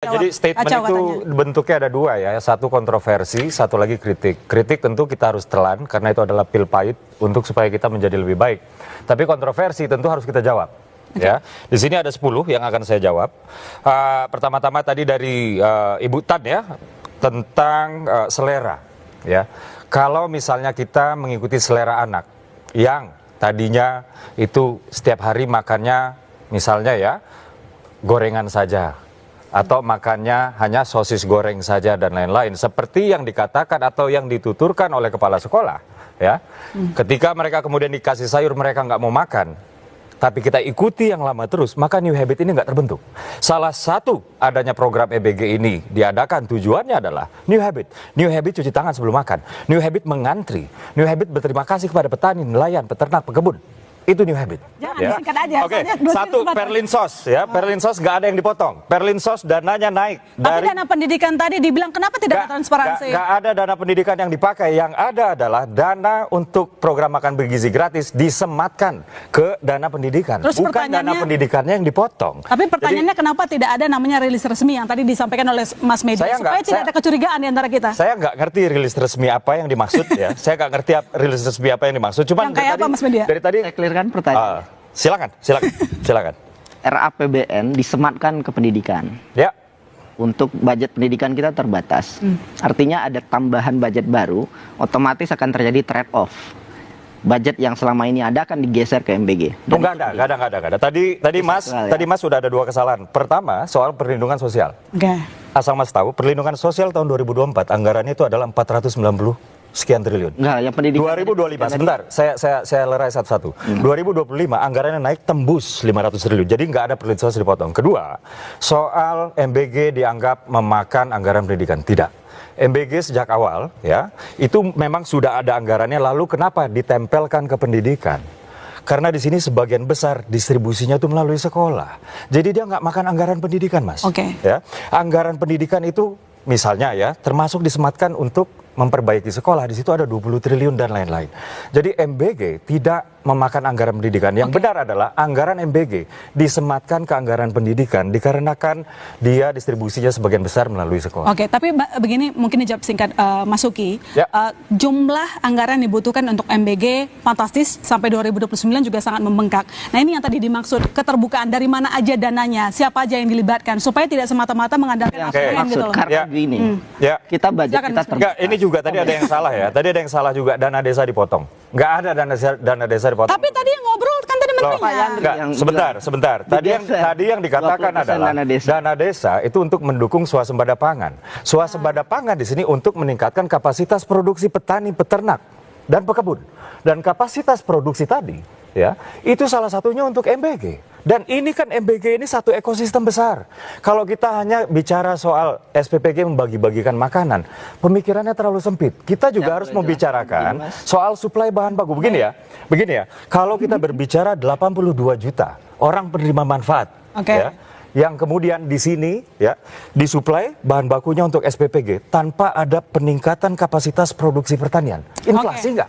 Jadi statement itu katanya. Bentuknya ada dua ya, satu kontroversi, satu lagi kritik. Kritik tentu kita harus telan karena itu adalah pil pahit untuk supaya kita menjadi lebih baik. Tapi kontroversi tentu harus kita jawab. Okay. Ya, di sini ada 10 yang akan saya jawab. Pertama-tama tadi dari Ibu Tan ya tentang selera. Ya, kalau misalnya kita mengikuti selera anak yang tadinya itu setiap hari makannya misalnya ya gorengan saja, atau makannya hanya sosis goreng saja dan lain-lain, seperti yang dikatakan atau yang dituturkan oleh kepala sekolah ya. Ketika mereka kemudian dikasih sayur mereka nggak mau makan, tapi kita ikuti yang lama terus, maka new habit ini nggak terbentuk. Salah satu adanya program EBG ini diadakan tujuannya adalah new habit. New habit cuci tangan sebelum makan, new habit mengantri, new habit berterima kasih kepada petani, nelayan, peternak, pekebun. Itu new habit. Jangan ya. disingkat aja. Oke, satu Perlinsos ya, Perlinsos nggak ada yang dipotong. Perlinsos dananya naik. Tapi dana pendidikan tadi dibilang kenapa tidak ada transparansi? Nggak ada dana pendidikan yang dipakai. Yang ada adalah dana untuk program makan bergizi gratis disematkan ke dana pendidikan. Terus bukan dana pendidikannya yang dipotong. Tapi pertanyaannya kenapa tidak ada namanya rilis resmi yang tadi disampaikan oleh Mas Media supaya tidak ada kecurigaan di antara kita? Saya nggak ngerti rilis resmi apa yang dimaksud ya. Saya nggak ngerti rilis resmi apa yang dimaksud. Cuman yang kayak apa Mas Media? Dari tadi kan pertanyaan. Silakan. RAPBN disematkan ke pendidikan. Ya. Untuk budget pendidikan kita terbatas. Artinya ada tambahan budget baru, otomatis akan terjadi trade off. Budget yang selama ini ada akan digeser ke MBG. Enggak ada. Tadi Mas sudah ada dua kesalahan. Pertama, soal perlindungan sosial. Asal Mas tahu, perlindungan sosial tahun 2024 anggarannya itu adalah 490 sekian triliun. Enggak, yang pendidikan 2025 sebentar, saya lerai satu-satu. 2025 anggarannya naik tembus 500 triliun. Jadi nggak ada perlinsos dipotong. Kedua, soal MBG dianggap memakan anggaran pendidikan. Tidak. MBG sejak awal ya, itu memang sudah ada anggarannya, lalu kenapa ditempelkan ke pendidikan? Karena di sini sebagian besar distribusinya itu melalui sekolah. Jadi dia nggak makan anggaran pendidikan, Mas. Ya. Anggaran pendidikan itu misalnya ya, termasuk disematkan untuk memperbaiki sekolah, di situ ada 20 triliun dan lain-lain. Jadi MBG tidak memakan anggaran pendidikan. Yang benar adalah anggaran MBG disematkan ke anggaran pendidikan dikarenakan dia distribusinya sebagian besar melalui sekolah. Tapi begini mungkin dijawab singkat Mas Suki. Jumlah anggaran yang dibutuhkan untuk MBG fantastis sampai 2029 juga sangat membengkak. Nah ini yang tadi dimaksud keterbukaan, dari mana aja dananya, siapa aja yang dilibatkan supaya tidak semata-mata mengandalkan APBN gitu loh. Karena gini, kita budget kita terbatas. Ini juga tadi ada yang salah ya. Tadi ada yang salah juga, dana desa dipotong. Nggak ada dana desa dipotong. Tapi tadi yang ngobrol kan tadi menterinya. Sebentar. Tadi yang dikatakan adalah dana desa itu untuk mendukung swasembada pangan. Swasembada pangan di sini untuk meningkatkan kapasitas produksi petani, peternak, dan pekebun. Dan kapasitas produksi tadi ya, itu salah satunya untuk MBG. Dan ini kan MBG ini satu ekosistem besar. Kalau kita hanya bicara soal SPPG membagi-bagikan makanan, pemikirannya terlalu sempit. Kita juga harus membicarakan soal suplai bahan baku. Begini ya, kalau kita berbicara 82 juta orang penerima manfaat, ya, yang kemudian di sini ya disuplai bahan bakunya untuk SPPG tanpa ada peningkatan kapasitas produksi pertanian, inflasi enggak?